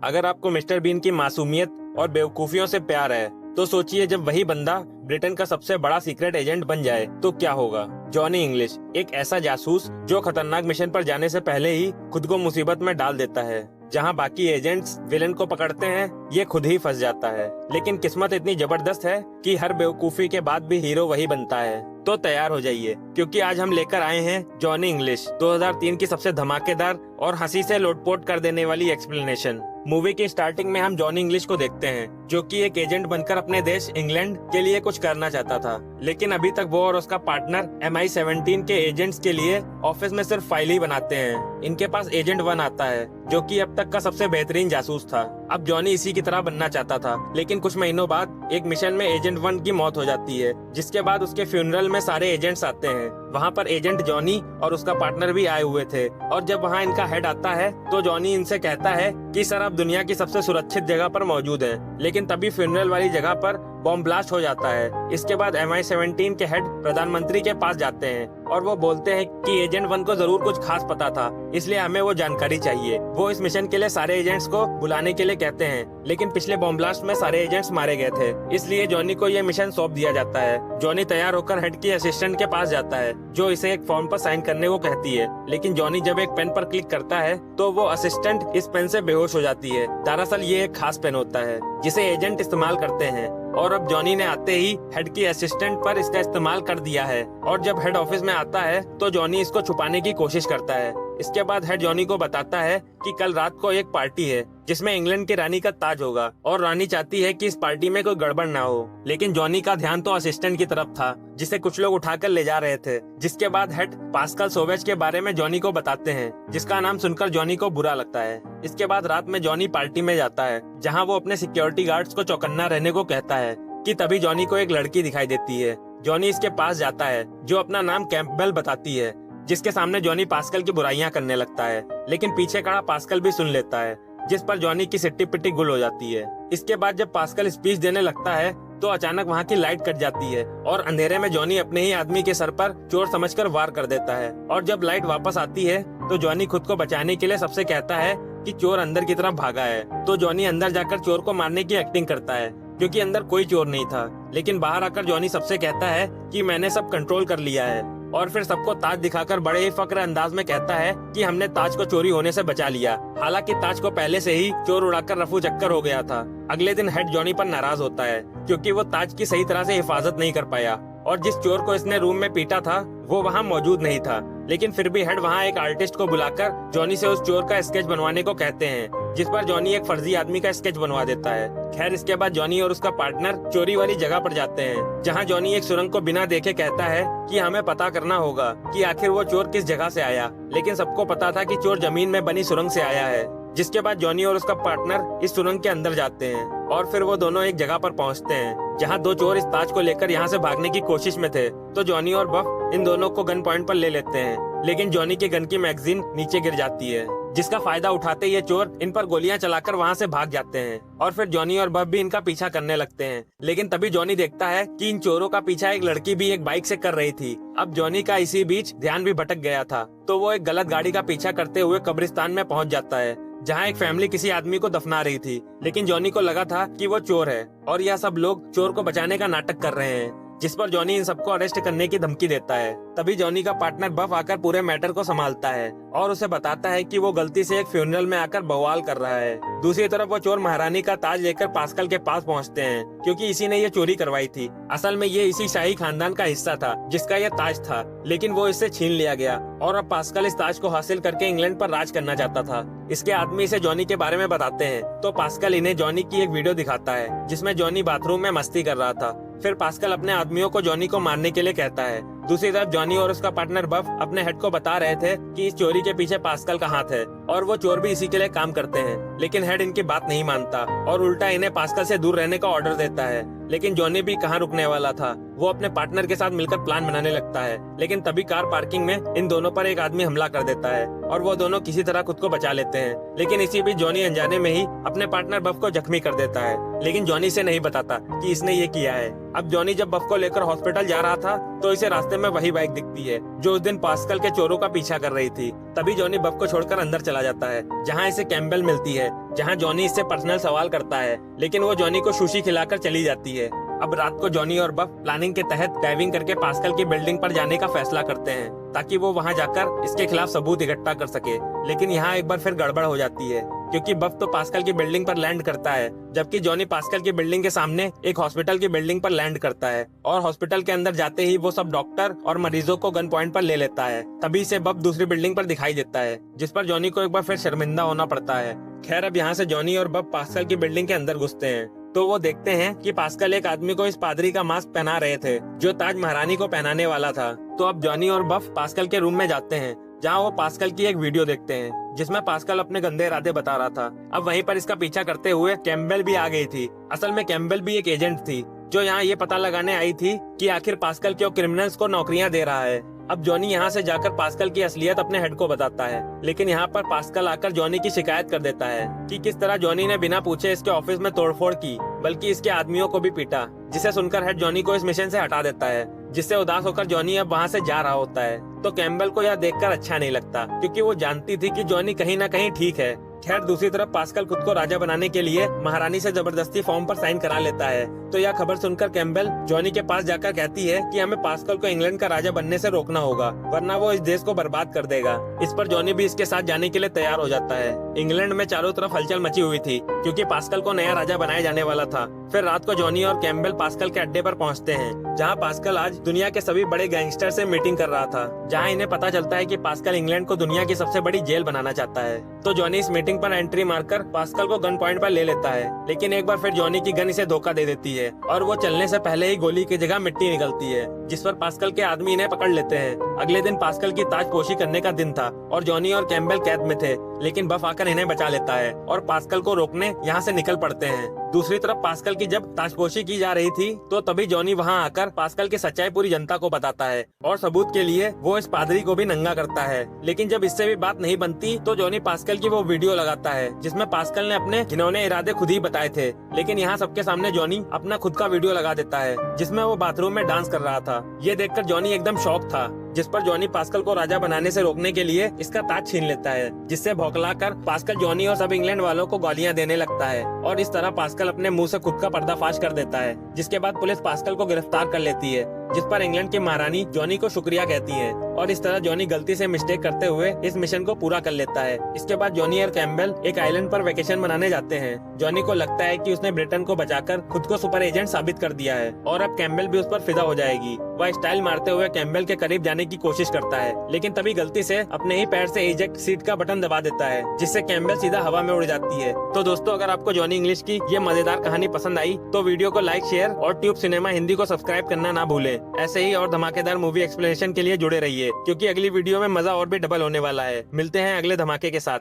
अगर आपको mister been की मासूमियत और बेवकूफियों से प्यार है तो सोचिए जब वही बंदा ब्रिटेन का सबसे बड़ा सीक्रेट एजेंट बन जाए तो क्या होगा। जॉनी इंग्लिश एक ऐसा जासूस जो खतरनाक मिशन पर जाने से पहले ही खुद को मुसीबत में डाल देता है। जहां बाकी एजेंट्स विलेन को पकड़ते हैं, ये खुद ही फंस जाता है। लेकिन किस्मत इतनी जबरदस्त है कि हर बेवकूफी के बाद भी हीरो वही बनता है। तो तैयार हो जाइए, क्योंकि आज हम लेकर आए हैं जॉनी इंग्लिश 2003 की सबसे धमाकेदार और हंसी से लोटपोट कर देने वाली एक्सप्लेनेशन। मूवी की स्टार्टिंग में हम जॉनी इंग्लिश को देखते हैं, जो कि एक एजेंट बनकर अपने देश इंग्लैंड के लिए कुछ करना चाहता था। लेकिन अभी तक वो और उसका पार्टनर MI17 के एजेंट्स के लिए ऑफिस में सिर्फ फाइल ही बनाते हैं। इनके पास एजेंट 1 आता है, जो कि अब तक का सबसे बेहतरीन जासूस था। अब जॉनी इसी की तरह बनना चाहता था, लेकिन कुछ महीनों बाद एक मिशन में एजेंट 1 की मौत हो जाती है, जिसके बाद उसके फ्यूनरल में सारे एजेंट्स आते हैं। वहाँ पर एजेंट जॉनी और उसका पार्टनर भी आए हुए थे, और जब वहाँ इनका हेड आता है तो जॉनी इनसे कहता है कि सर आप दुनिया की सबसे सुरक्षित जगह पर मौजूद हैं। लेकिन तभी फ्यूनरल वाली जगह पर बॉम्ब ब्लास्ट हो जाता है। इसके बाद MI17 के हेड प्रधानमंत्री के पास जाते हैं और वो बोलते हैं कि एजेंट 1 को जरूर कुछ खास पता था, इसलिए हमें वो जानकारी चाहिए। वो इस मिशन के लिए सारे एजेंट्स को बुलाने के लिए कहते हैं, लेकिन पिछले बॉम्ब ब्लास्ट में सारे एजेंट्स मारे गए थे, इसलिए जॉनी को ये मिशन सौंप दिया जाता है। जॉनी तैयार होकर हेड की असिस्टेंट के पास जाता है, जो इसे एक फॉर्म पर साइन करने को कहती है। लेकिन जॉनी जब एक पेन पर क्लिक करता है तो वो असिस्टेंट इस पेन से बेहोश हो जाती है। दरअसल ये एक खास पेन होता है जिसे एजेंट इस्तेमाल करते हैं, और अब जॉनी ने आते ही हेड की असिस्टेंट पर इसका इस्तेमाल कर दिया है। और जब हेड ऑफिस में आता है तो जॉनी इसको छुपाने की कोशिश करता है। इसके बाद हेड जॉनी को बताता है कि कल रात को एक पार्टी है जिसमें इंग्लैंड की रानी का ताज होगा, और रानी चाहती है कि इस पार्टी में कोई गड़बड़ ना हो। लेकिन जॉनी का ध्यान तो असिस्टेंट की तरफ था, जिसे कुछ लोग उठाकर ले जा रहे थे। जिसके बाद हेड पास्कल सोवेज के बारे में जॉनी को बताते हैं, जिसका नाम सुनकर जॉनी को बुरा लगता है। इसके बाद रात में जॉनी पार्टी में जाता है, जहाँ वो अपने सिक्योरिटी गार्ड्स को चौकन्ना रहने को कहता है कि तभी जॉनी को एक लड़की दिखाई देती है। जॉनी इसके पास जाता है, जो अपना नाम कैंपबेल बताती है, जिसके सामने जॉनी पास्कल की बुराइयां करने लगता है। लेकिन पीछे खड़ा पास्कल भी सुन लेता है, जिस पर जॉनी की सिट्टी पिट्टी गुल हो जाती है। इसके बाद जब पास्कल स्पीच देने लगता है तो अचानक वहाँ की लाइट कट जाती है, और अंधेरे में जॉनी अपने ही आदमी के सर पर चोर समझकर वार कर देता है। और जब लाइट वापस आती है तो जॉनी खुद को बचाने के लिए सबसे कहता है कि चोर अंदर की तरफ भागा है। तो जॉनी अंदर जाकर चोर को मारने की एक्टिंग करता है, क्योंकि अंदर कोई चोर नहीं था। लेकिन बाहर आकर जॉनी सबसे कहता है कि मैंने सब कंट्रोल कर लिया है, और फिर सबको ताज दिखाकर बड़े ही फक्र अंदाज में कहता है कि हमने ताज को चोरी होने से बचा लिया। हालांकि ताज को पहले से ही चोर उड़ाकर रफू चक्कर हो गया था। अगले दिन हेड जॉनी पर नाराज होता है, क्योंकि वो ताज की सही तरह से हिफाजत नहीं कर पाया, और जिस चोर को इसने रूम में पीटा था वो वहाँ मौजूद नहीं था। लेकिन फिर भी हेड वहाँ एक आर्टिस्ट को बुलाकर जॉनी से उस चोर का स्केच बनवाने को कहते हैं, जिस पर जॉनी एक फर्जी आदमी का स्केच बनवा देता है। खैर, इसके बाद जॉनी और उसका पार्टनर चोरी वाली जगह पर जाते हैं, जहाँ जॉनी एक सुरंग को बिना देखे कहता है कि हमें पता करना होगा कि आखिर वो चोर किस जगह से आया। लेकिन सबको पता था कि चोर जमीन में बनी सुरंग से आया है। जिसके बाद जॉनी और उसका पार्टनर इस सुरंग के अंदर जाते हैं, और फिर वो दोनों एक जगह पर पहुंचते हैं जहां 2 चोर इस ताज को लेकर यहां से भागने की कोशिश में थे। तो जॉनी और बफ इन दोनों को गन पॉइंट पर ले लेते हैं, लेकिन जॉनी के गन की मैगजीन नीचे गिर जाती है, जिसका फायदा उठाते ये चोर इन पर गोलियां चलाकर वहां से भाग जाते हैं। और फिर जॉनी और बफ भी इनका पीछा करने लगते हैं। लेकिन तभी जॉनी देखता है कि इन चोरों का पीछा एक लड़की भी एक बाइक से कर रही थी। अब जॉनी का इसी बीच ध्यान भी भटक गया था, तो वो एक गलत गाड़ी का पीछा करते हुए कब्रिस्तान में पहुंच जाता है, जहाँ एक फैमिली किसी आदमी को दफना रही थी। लेकिन जॉनी को लगा था कि वो चोर है, और यह सब लोग चोर को बचाने का नाटक कर रहे हैं, जिस पर जॉनी इन सबको अरेस्ट करने की धमकी देता है। तभी जॉनी का पार्टनर बफ आकर पूरे मैटर को संभालता है और उसे बताता है कि वो गलती से एक फ्यूनरल में आकर बवाल कर रहा है। दूसरी तरफ वो चोर महारानी का ताज लेकर पास्कल के पास पहुंचते हैं, क्योंकि इसी ने ये चोरी करवाई थी। असल में ये इसी शाही खानदान का हिस्सा था जिसका ये ताज था, लेकिन वो इससे छीन लिया गया, और अब पास्कल इस ताज को हासिल करके इंग्लैंड पर राज करना चाहता था। इसके आदमी इसे जॉनी के बारे में बताते हैं, तो पास्कल इन्हें जॉनी की एक वीडियो दिखाता है जिसमें जॉनी बाथरूम में मस्ती कर रहा था। फिर पास्कल अपने आदमियों को जॉनी को मारने के लिए कहता है। दूसरी तरफ जॉनी और उसका पार्टनर बफ अपने हेड को बता रहे थे कि इस चोरी के पीछे पास्कल का हाथ है, और वो चोर भी इसी के लिए काम करते हैं। लेकिन हेड इनकी बात नहीं मानता और उल्टा इन्हें पास्कल से दूर रहने का ऑर्डर देता है। लेकिन जॉनी भी कहाँ रुकने वाला था, वो अपने पार्टनर के साथ मिलकर प्लान बनाने लगता है। लेकिन तभी कार पार्किंग में इन दोनों पर एक आदमी हमला कर देता है, और वो दोनों किसी तरह खुद को बचा लेते हैं। लेकिन इसी बीच जॉनी अनजाने में ही अपने पार्टनर बफ को जख्मी कर देता है, लेकिन जॉनी से नहीं बताता कि इसने ये किया है। अब जॉनी जब बफ को लेकर हॉस्पिटल जा रहा था तो इसे रास्ते में वही बाइक दिखती है जो उस दिन पास्कल के चोरों का पीछा कर रही थी। तभी जॉनी बफ को छोड़कर अंदर चला जाता है, जहाँ इसे कैम्बेल मिलती है, जहाँ जॉनी इससे पर्सनल सवाल करता है, लेकिन वो जॉनी को सुशी खिलाकर चली जाती है। अब रात को जॉनी और बफ प्लानिंग के तहत डाइविंग करके पास्कल की बिल्डिंग पर जाने का फैसला करते हैं ताकि वो वहां जाकर इसके खिलाफ सबूत इकट्ठा कर सके। लेकिन यहाँ एक बार फिर गड़बड़ हो जाती है, क्योंकि बफ तो पास्कल की बिल्डिंग पर लैंड करता है, जबकि जॉनी पास्कल की बिल्डिंग के सामने एक हॉस्पिटल की बिल्डिंग पर लैंड करता है और हॉस्पिटल के अंदर जाते ही वो सब डॉक्टर और मरीजों को गन पॉइंट पर ले लेता है। तभी से बफ दूसरी बिल्डिंग पर दिखाई देता है, जिस पर जॉनी को एक बार फिर शर्मिंदा होना पड़ता है। खैर, अब यहाँ से जॉनी और बफ पास्कल की बिल्डिंग के अंदर घुसते हैं तो वो देखते हैं कि पास्कल एक आदमी को इस पादरी का मास्क पहना रहे थे जो ताज महारानी को पहनाने वाला था। तो अब जॉनी और बफ पास्कल के रूम में जाते हैं, जहाँ वो पास्कल की एक वीडियो देखते हैं जिसमें पास्कल अपने गंदे इरादे बता रहा था। अब वहीं पर इसका पीछा करते हुए कैम्बेल भी आ गई थी। असल में कैम्बेल भी एक एजेंट थी जो यहाँ ये पता लगाने आई थी कि आखिर पास्कल क्यों क्रिमिनल्स को नौकरियां दे रहा है। अब जॉनी यहाँ से जाकर पास्कल की असलियत अपने हेड को बताता है, लेकिन यहाँ पर पास्कल आकर जॉनी की शिकायत कर देता है कि किस तरह जॉनी ने बिना पूछे इसके ऑफिस में तोड़फोड़ की, बल्कि इसके आदमियों को भी पीटा, जिसे सुनकर हेड जॉनी को इस मिशन से हटा देता है, जिससे उदास होकर जॉनी अब वहाँ से जा रहा होता है। तो कैम्बेल को यह देखकर अच्छा नहीं लगता, क्योंकि वो जानती थी कि जॉनी कहीं न कहीं ठीक है। खैर, दूसरी तरफ पास्कल खुद को राजा बनाने के लिए महारानी से जबरदस्ती फॉर्म पर साइन करा लेता है। तो यह खबर सुनकर कैम्बेल जॉनी के पास जाकर कहती है कि हमें पास्कल को इंग्लैंड का राजा बनने से रोकना होगा, वरना वो इस देश को बर्बाद कर देगा। इस पर जॉनी भी इसके साथ जाने के लिए तैयार हो जाता है। इंग्लैंड में चारों तरफ हलचल मची हुई थी, क्योंकि पास्कल को नया राजा बनाया जाने वाला था। फिर रात को जॉनी और कैम्बेल पास्कल के अड्डे पर पहुंचते हैं, जहां पास्कल आज दुनिया के सभी बड़े गैंगस्टर से मीटिंग कर रहा था, जहां इन्हें पता चलता है कि पास्कल इंग्लैंड को दुनिया की सबसे बड़ी जेल बनाना चाहता है। तो जॉनी इस मीटिंग पर एंट्री मारकर पास्कल को गन पॉइंट पर ले लेता है, लेकिन एक बार फिर जॉनी की गन इसे धोखा दे देती है और वो चलने से पहले ही गोली की जगह मिट्टी निकलती है, जिस पर पास्कल के आदमी इन्हें पकड़ लेते हैं। अगले दिन पास्कल की ताजपोशी करने का दिन था और जॉनी और कैम्बेल कैद में थे, लेकिन बफ आकर इन्हें बचा लेता है और पास्कल को रोकने यहाँ से निकल पड़ते हैं। दूसरी तरफ पास्कल की जब ताजपोशी की जा रही थी तो तभी जॉनी वहाँ आकर पास्कल की सच्चाई पूरी जनता को बताता है और सबूत के लिए वो इस पादरी को भी नंगा करता है। लेकिन जब इससे भी बात नहीं बनती तो जॉनी पास्कल की वो वीडियो लगाता है जिसमें पास्कल ने अपने घिनौने इरादे खुद ही बताए थे। लेकिन यहाँ सबके सामने जॉनी अपना खुद का वीडियो लगा देता है जिसमें वो बाथरूम में डांस कर रहा था। ये देखकर जॉनी एकदम शॉक था, जिस पर जॉनी पास्कल को राजा बनाने से रोकने के लिए इसका ताज छीन लेता है, जिससे भौंकलाकर पास्कल जॉनी और सब इंग्लैंड वालों को गालियां देने लगता है और इस तरह पास्कल अपने मुंह से खुद का पर्दाफाश कर देता है, जिसके बाद पुलिस पास्कल को गिरफ्तार कर लेती है, जिस पर इंग्लैंड की महारानी जॉनी को शुक्रिया कहती है और इस तरह जॉनी गलती से मिस्टेक करते हुए इस मिशन को पूरा कर लेता है। इसके बाद जॉनी और कैम्बेल एक आइलैंड पर वेकेशन मनाने जाते हैं। जॉनी को लगता है कि उसने ब्रिटेन को बचाकर खुद को सुपर एजेंट साबित कर दिया है और अब कैम्बेल भी उस पर फिदा हो जाएगी। वह स्टाइल मारते हुए कैम्बेल के करीब जाने की कोशिश करता है, लेकिन तभी गलती से अपने ही पैर से इजेक्ट सीट का बटन दबा देता है, जिससे कैम्बेल सीधा हवा में उड़ जाती है। तो दोस्तों, अगर आपको जॉनी इंग्लिश की ये मजेदार कहानी पसंद आई तो वीडियो को लाइक, शेयर और ट्यूब सिनेमा हिंदी को सब्सक्राइब करना ना भूलें। ऐसे ही और धमाकेदार मूवी एक्सप्लेनेशन के लिए जुड़े रहिए, क्योंकि अगली वीडियो में मजा और भी डबल होने वाला है। मिलते हैं अगले धमाके के साथ।